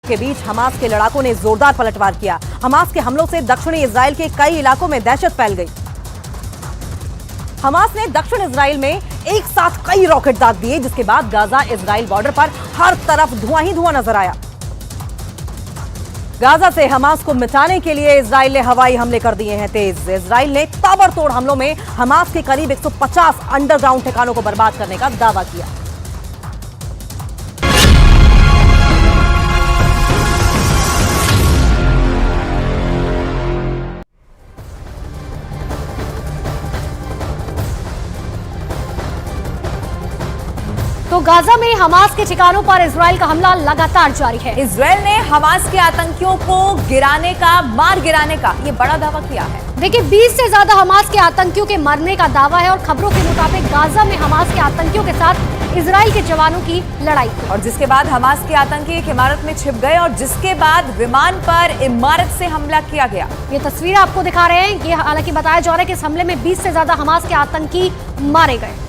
के बीच हमास के लड़ाकों ने जोरदार पलटवार किया। हमास के हमलों से दक्षिणी इजराइल के कई इलाकों में दहशत फैल गई। हमास ने दक्षिण इजराइल में एक साथ कई रॉकेट दाग दिए, जिसके बाद गाजा इजराइल बॉर्डर पर हर तरफ धुआं ही धुआं नजर आया। गाजा से हमास को मिटाने के लिए इजराइल ने हवाई हमले कर दिए हैं तेज। इजराइल ने ताबड़तोड़ हमलों में हमास के करीब 150 अंडरग्राउंड ठिकानों को बर्बाद करने का दावा किया। तो गाजा में हमास के ठिकानों पर इजराइल का हमला लगातार जारी है। इजराइल ने हमास के आतंकियों को मार गिराने का ये बड़ा दावा किया है। देखिए 20 से ज्यादा हमास के आतंकियों के मरने का दावा है और खबरों के मुताबिक गाजा में हमास के आतंकियों के साथ इजराइल के जवानों की लड़ाई, और जिसके बाद हमास के आतंकी एक इमारत में छिप गए और जिसके बाद विमान पर इमारत से हमला किया गया। ये तस्वीर आपको दिखा रहे हैं। ये हालांकि बताया जा रहा है कि इस हमले में 20 से ज्यादा हमास के आतंकी मारे गए।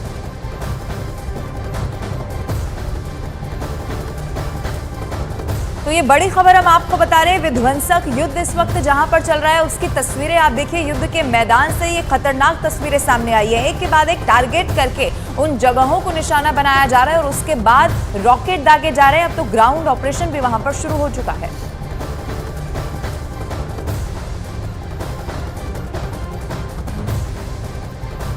तो ये बड़ी खबर हम आपको बता रहे हैं। विध्वंसक युद्ध इस वक्त जहां पर चल रहा है उसकी तस्वीरें आप देखिए। युद्ध के मैदान से ये खतरनाक तस्वीरें सामने आई है। एक के बाद एक टारगेट करके उन जगहों को निशाना बनाया जा रहा है और उसके बाद रॉकेट दागे जा रहे हैं। अब तो ग्राउंड ऑपरेशन भी वहां पर शुरू हो चुका है।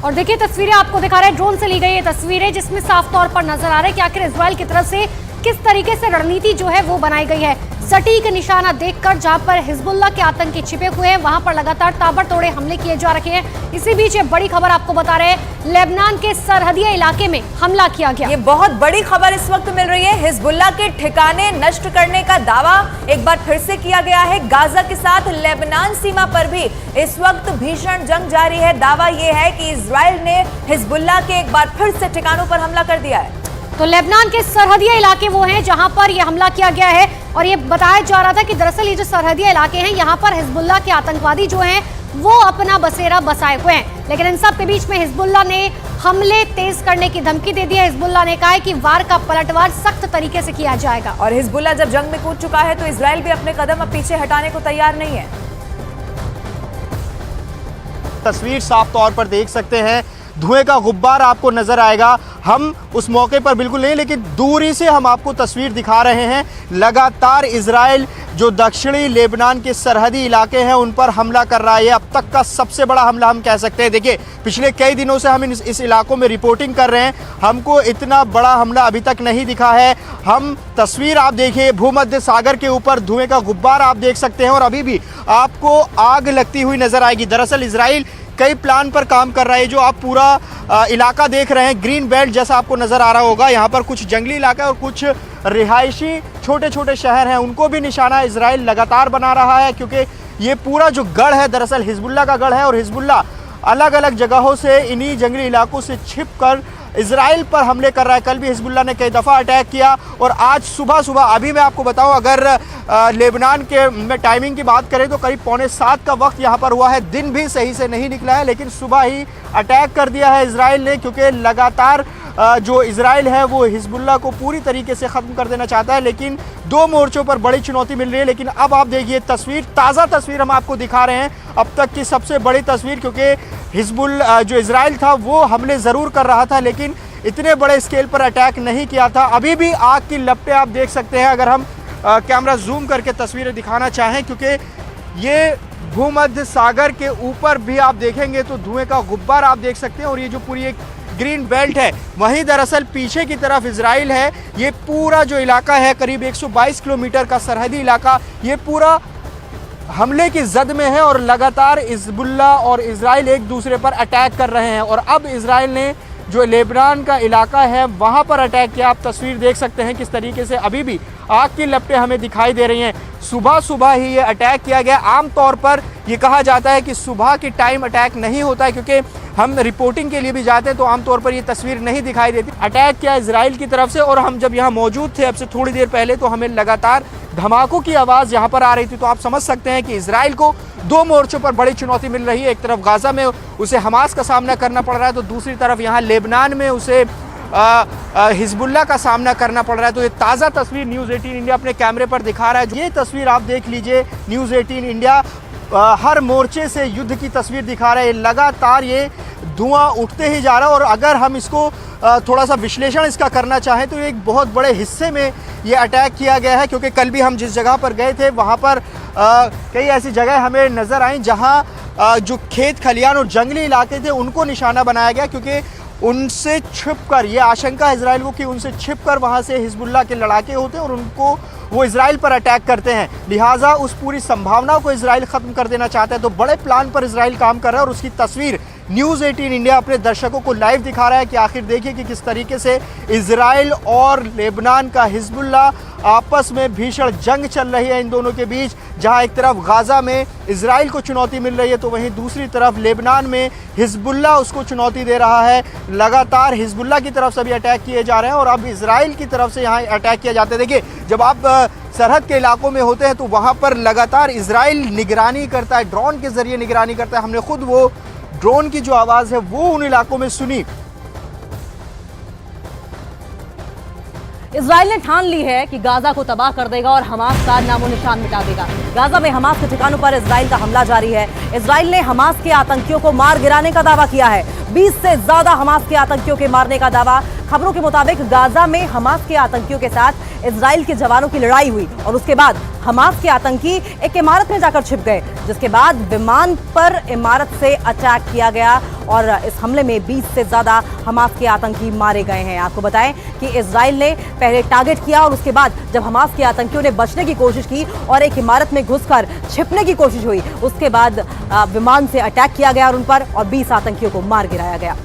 और देखिए तस्वीरें आपको दिखा रहे हैं, ड्रोन से ली गई ये तस्वीरें, जिसमें साफ तौर पर नजर आ रहा है कि आखिर इजराइल की तरफ से किस तरीके से रणनीति जो है वो बनाई गई है। सटीक निशाना देखकर जहां पर हिजबुल्लाह के आतंकी छिपे हुए हैं वहां पर लगातार ताबड़तोड़ हमले किए जा रहे हैं। इसी बीच ये बड़ी खबर आपको बता रहे हैं, लेबनान के सरहदी इलाके में हमला किया गया। ये बहुत बड़ी खबर इस वक्त मिल रही है। हिजबुल्लाह के ठिकाने नष्ट करने का दावा एक बार फिर से किया गया है। गाजा के साथ लेबनान सीमा पर भी इस वक्त भीषण जंग जारी है। दावा यह है कि इजराइल ने हिजबुल्लाह के एक बार फिर से ठिकानों पर हमला कर दिया है। तो लेबनान के सरहदी इलाके वो हैं जहां पर यह हमला किया गया है और ये बताया जा रहा था कि दरअसल ये जो सरहदी इलाके हैं यहाँ पर हिजबुल्लाह के आतंकवादी जो हैं वो अपना बसेरा बसाए हुए हैं। लेकिन इन सब के बीच में हिजबुल्लाह ने हमले तेज करने की धमकी दे दी है। हिजबुल्लाह ने कहा है कि वार का पलटवार सख्त तरीके से किया जाएगा। और हिजबुल्लाह जब जंग में कूद चुका है तो इजराइल भी अपने कदम अब पीछे हटाने को तैयार नहीं है। तस्वीर साफ तौर पर देख सकते हैं, धुएं का गुब्बार आपको नजर आएगा। हम उस मौके पर बिल्कुल नहीं, लेकिन दूरी से हम आपको तस्वीर दिखा रहे हैं। लगातार इजराइल जो दक्षिणी लेबनान के सरहदी इलाके हैं उन पर हमला कर रहा है। अब तक का सबसे बड़ा हमला हम कह सकते हैं। देखिए पिछले कई दिनों से हम इस इलाकों में रिपोर्टिंग कर रहे हैं, हमको इतना बड़ा हमला अभी तक नहीं दिखा है। हम तस्वीर आप देखिए, भूमध्य सागर के ऊपर धुएं का गुब्बार आप देख सकते हैं और अभी भी आपको आग लगती हुई नजर आएगी। दरअसल इजराइल कई प्लान पर काम कर रहा है। जो आप पूरा इलाका देख रहे हैं, ग्रीन बेल्ट जैसा आपको नजर आ रहा होगा, यहाँ पर कुछ जंगली इलाका और कुछ रिहायशी छोटे छोटे शहर हैं, उनको भी निशाना इजराइल लगातार बना रहा है। क्योंकि ये पूरा जो गढ़ है दरअसल हिजबुल्लाह का गढ़ है और हिजबुल्लाह अलग अलग जगहों से इन्हीं जंगली इलाकों से छिपकर इजराइल पर हमले कर रहा है। कल भी हिजबुल्लाह ने कई दफ़ा अटैक किया और आज सुबह अभी मैं आपको बताऊं, अगर लेबनान के में टाइमिंग की बात करें तो करीब 6:45 का वक्त यहाँ पर हुआ है। दिन भी सही से नहीं निकला है, लेकिन सुबह ही अटैक कर दिया है इजराइल ने। क्योंकि लगातार जो इजराइल है वो हिजबुल्लाह को पूरी तरीके से ख़त्म कर देना चाहता है, लेकिन दो मोर्चों पर बड़ी चुनौती मिल रही है। लेकिन अब आप देखिए तस्वीर, ताज़ा तस्वीर हम आपको दिखा रहे हैं, अब तक की सबसे बड़ी तस्वीर। क्योंकि हिजबुल्लाह जो इजराइल था वो हमले ज़रूर कर रहा था, लेकिन इतने बड़े स्केल पर अटैक नहीं किया था। अभी भी आग की लपटें आप देख सकते हैं अगर हम कैमरा जूम करके तस्वीरें दिखाना चाहें। क्योंकि ये भूमध्य सागर के ऊपर भी आप देखेंगे तो धुएं का गुब्बार आप देख सकते हैं और ये जो पूरी एक ग्रीन बेल्ट है वहीं दरअसल पीछे की तरफ इजराइल है। ये पूरा जो इलाका है करीब 122 किलोमीटर का सरहदी इलाका, ये पूरा हमले की जद में है और लगातार हिजबुल्लाह और इजराइल एक दूसरे पर अटैक कर रहे हैं। और अब इजराइल ने जो लेबनान का इलाका है वहाँ पर अटैक किया। आप तस्वीर देख सकते हैं किस तरीके से अभी भी आग की लपटें हमें दिखाई दे रही हैं। सुबह ही ये अटैक किया गया। आमतौर पर ये कहा जाता है कि सुबह के टाइम अटैक नहीं होता है, क्योंकि हम रिपोर्टिंग के लिए भी जाते हैं तो आमतौर पर ये तस्वीर नहीं दिखाई देती। अटैक किया इजराइल की तरफ से और हम जब यहाँ मौजूद थे अब से थोड़ी देर पहले तो हमें लगातार धमाकों की आवाज़ यहाँ पर आ रही थी। तो आप समझ सकते हैं कि इजराइल को दो मोर्चों पर बड़ी चुनौती मिल रही है। एक तरफ गाजा में उसे हमास का सामना करना पड़ रहा है, तो दूसरी तरफ यहाँ लेबनान में उसे हिजबुल्लाह का सामना करना पड़ रहा है। तो ये ताज़ा तस्वीर न्यूज़ 18 इंडिया अपने कैमरे पर दिखा रहा है। ये तस्वीर आप देख लीजिए, न्यूज़ 18 इंडिया हर मोर्चे से युद्ध की तस्वीर दिखा रहा है। लगातार ये धुआं उठते ही जा रहा है और अगर हम इसको थोड़ा सा विश्लेषण इसका करना चाहें तो एक बहुत बड़े हिस्से में ये अटैक किया गया है, क्योंकि कल भी हम जिस जगह पर गए थे वहाँ पर कई ऐसी जगह हमें नज़र आई जहाँ जो खेत खलियान और जंगली इलाके थे उनको निशाना बनाया गया, क्योंकि उनसे छिपकर ये आशंका है इजराइल को कि उनसे छिपकर वहाँ से हिजबुल्लाह के लड़ाके होते हैं और उनको वो इजराइल पर अटैक करते हैं। लिहाजा उस पूरी संभावना को इजराइल ख़त्म कर देना चाहता है। तो बड़े प्लान पर इजराइल काम कर रहा है और उसकी तस्वीर न्यूज़ 18 इंडिया अपने दर्शकों को लाइव दिखा रहा है कि आखिर देखिए कि किस तरीके से इजराइल और लेबनान का हिजबुल्लाह आपस में भीषण जंग चल रही है इन दोनों के बीच, जहां एक तरफ गाज़ा में इजराइल को चुनौती मिल रही है तो वहीं दूसरी तरफ लेबनान में हिजबुल्लाह उसको चुनौती दे रहा है। लगातार हिजबुल्लाह की तरफ से भी अटैक किए जा रहे हैं और अब इजराइल की तरफ से यहाँ अटैक किया जाता है। देखिए, जब आप सरहद के इलाकों में होते हैं तो वहाँ पर लगातार इजराइल निगरानी करता है, ड्रोन के जरिए निगरानी करता है। हमने खुद वो ड्रोन की जो आवाज़ है वो उन इलाकों में सुनी। इजराइल ने ठान ली है कि गाजा को तबाह कर देगा और हमास का नामो निशान मिटा देगा। गाजा में हमास के ठिकानों पर इजराइल का हमला जारी है। इजराइल ने हमास के आतंकियों को मार गिराने का दावा किया है। 20 से ज्यादा हमास के आतंकियों के मारने का दावा। खबरों के मुताबिक गाजा में हमास के आतंकियों के साथ इजराइल के जवानों की लड़ाई हुई और उसके बाद हमास के आतंकी एक इमारत में जाकर छिप गए, जिसके बाद विमान पर इमारत से अटैक किया गया और इस हमले में 20 से ज्यादा हमास के आतंकी मारे गए हैं। आपको बताएं कि इजराइल ने पहले टारगेट किया और उसके बाद जब हमास के आतंकियों ने बचने की कोशिश की और एक इमारत में घुसकर छिपने की कोशिश हुई, उसके बाद विमान से अटैक किया गया उन पर और 20 आतंकियों को मार गिराया गया।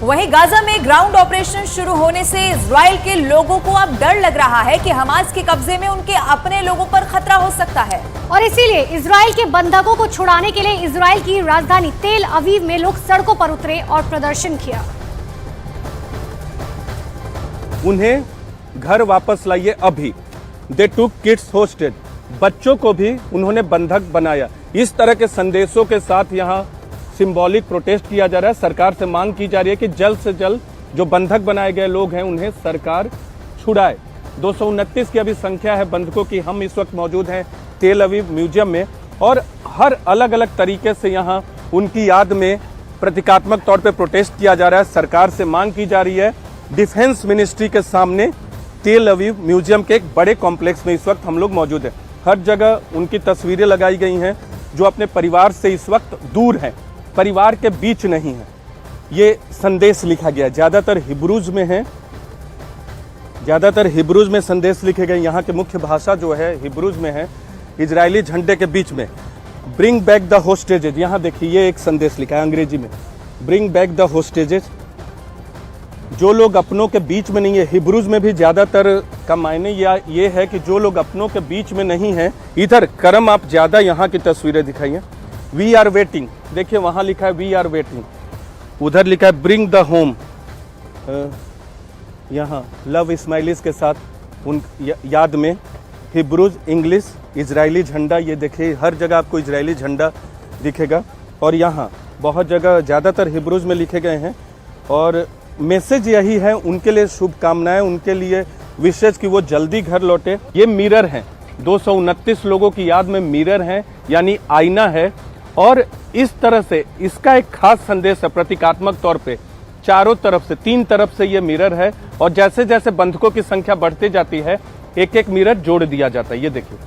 वहीं गाजा में ग्राउंड ऑपरेशन शुरू होने से इजराइल के लोगों को अब डर लग रहा है कि हमास के कब्जे में उनके अपने लोगों पर खतरा हो सकता है और इसीलिए इजराइल के बंधकों को छुड़ाने के लिए इजराइल की राजधानी तेल अवीव में लोग सड़कों पर उतरे और प्रदर्शन किया। उन्हें घर वापस लाइए अभी। दे टुक किड्स होस्टेज, बच्चों को भी उन्होंने बंधक बनाया। इस तरह के संदेशों के साथ यहाँ सिंबॉलिक प्रोटेस्ट किया जा रहा है। सरकार से मांग की जा रही है कि जल्द से जल्द जो बंधक बनाए गए लोग हैं उन्हें सरकार छुड़ाए। 229 की अभी संख्या है बंधकों की। हम इस वक्त मौजूद हैं तेल अवीव म्यूजियम में और हर अलग अलग तरीके से यहाँ उनकी याद में प्रतीकात्मक तौर पे प्रोटेस्ट किया जा रहा है। सरकार से मांग की जा रही है। डिफेंस मिनिस्ट्री के सामने तेल अवीव म्यूजियम के एक बड़े कॉम्प्लेक्स में इस वक्त हम लोग मौजूद हैं। हर जगह उनकी तस्वीरें लगाई गई हैं जो अपने परिवार से इस वक्त दूर हैं, परिवार के बीच नहीं है। ये संदेश लिखा गया, ज़्यादातर हिब्रूज में है, ज़्यादातर हिब्रूज में संदेश लिखे गए। यहाँ के मुख्य भाषा जो है हिब्रूज में है। इजरायली झंडे के बीच में ब्रिंग बैक द होस्टेजेज, यहाँ देखिए ये एक संदेश लिखा है अंग्रेजी में, ब्रिंग बैक द होस्टेजेज। जो लोग अपनों के बीच में नहीं है, हिब्रूज में भी ज़्यादातर का मायने ये है कि जो लोग अपनों के बीच में नहीं है। इधर करम आप ज़्यादा यहाँ की तस्वीरें दिखाइए। वी आर वेटिंग, देखिए वहाँ लिखा है वी आर वेटिंग। उधर लिखा है ब्रिंग द होम। यहाँ लव स्माइलीज के साथ उन याद में हिब्रूज, इंग्लिश, इजरायली झंडा। ये देखिए हर जगह आपको इजरायली झंडा दिखेगा और यहाँ बहुत जगह ज़्यादातर हिब्रूज में लिखे गए हैं और मैसेज यही है, उनके लिए शुभकामनाएं, उनके लिए विशेष कि वो जल्दी घर लौटे। ये मिरर हैं, 229 लोगों की याद में मिरर हैं, यानी आईना है और इस तरह से इसका एक खास संदेश है प्रतीकात्मक तौर पे। चारों तरफ से, 3 तरफ से ये मिरर है और जैसे जैसे बंधकों की संख्या बढ़ती जाती है एक एक मिरर जोड़ दिया जाता है। ये देखिए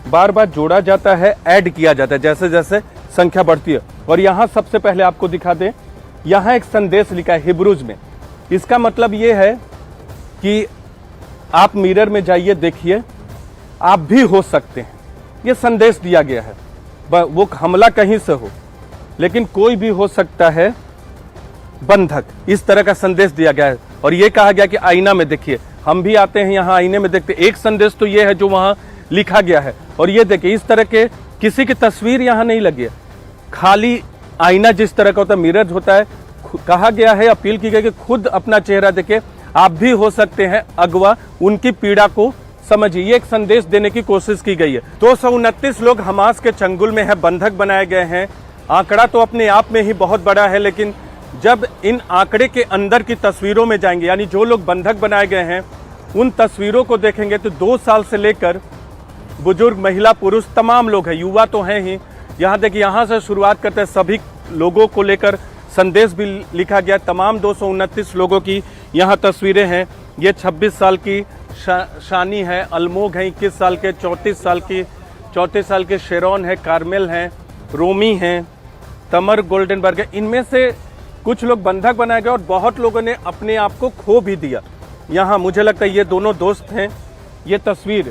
बार बार जोड़ा जाता है, ऐड किया जाता है जैसे जैसे संख्या बढ़ती है। और यहाँ सबसे पहले आपको दिखा दें, यहाँ एक संदेश लिखा है हिब्रूज में। इसका मतलब ये है कि आप मिरर में जाइए, देखिए आप भी हो सकते हैं। ये संदेश दिया गया है, वो हमला कहीं से हो लेकिन कोई भी हो सकता है बंधक, इस तरह का संदेश दिया गया है। और ये कहा गया कि आईना में देखिए, हम भी आते हैं यहाँ आईने में देखते। एक संदेश तो ये है जो वहाँ लिखा गया है और ये देखिए इस तरह के किसी की तस्वीर यहाँ नहीं लगी है, खाली आईना जिस तरह का होता है, मिरर होता है। कहा गया है, अपील की गई कि खुद अपना चेहरा देखे, आप भी हो सकते हैं अगवा, उनकी पीड़ा को समझिए। ये एक संदेश देने की कोशिश की गई है। 229 लोग हमास के चंगुल में है, बंधक बनाए गए हैं। आंकड़ा तो अपने आप में ही बहुत बड़ा है लेकिन जब इन आंकड़े के अंदर की तस्वीरों में जाएंगे, यानी जो लोग बंधक बनाए गए हैं उन तस्वीरों को देखेंगे तो 2 साल से लेकर बुजुर्ग, महिला, पुरुष तमाम लोग हैं, युवा तो हैं ही। यहाँ देखिए, यहाँ से शुरुआत करते हैं, सभी लोगों को लेकर संदेश भी लिखा गया। तमाम 229 लोगों की यहाँ तस्वीरें हैं। ये 26 साल की शानी है, अलमोग है 21 साल के, 34 साल के शेरॉन है, कार्मेल हैं, रोमी हैं, तमर गोल्डनबर्ग है। इनमें से कुछ लोग बंधक बनाए गए और बहुत लोगों ने अपने आप को खो भी दिया। यहाँ मुझे लगता है ये दोनों दोस्त हैं। ये तस्वीर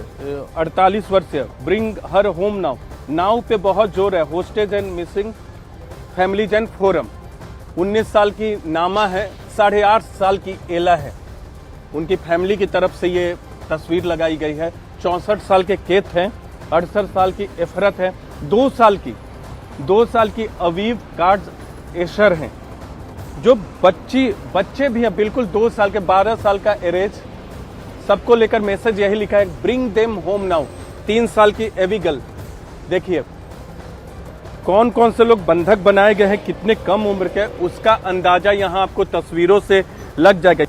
48 वर्षीय, bring her home now, now पे बहुत जोर है, hostage and missing families and forum. 19 साल की नामा है, 8.5 साल की एला है, उनकी फैमिली की तरफ से ये तस्वीर लगाई गई है। 64 साल के केत हैं, 68 साल की एफरत है, 2 साल की अवीव कार्ड एशर हैं। जो बच्चे भी हैं, बिल्कुल 2 साल के, 12 साल का एरेज, सबको लेकर मैसेज यही लिखा है, ब्रिंग देम होम नाउ। 3 साल की एविगल। देखिए कौन कौन से लोग बंधक बनाए गए हैं, कितने कम उम्र के, उसका अंदाजा यहाँ आपको तस्वीरों से लग जाएगा।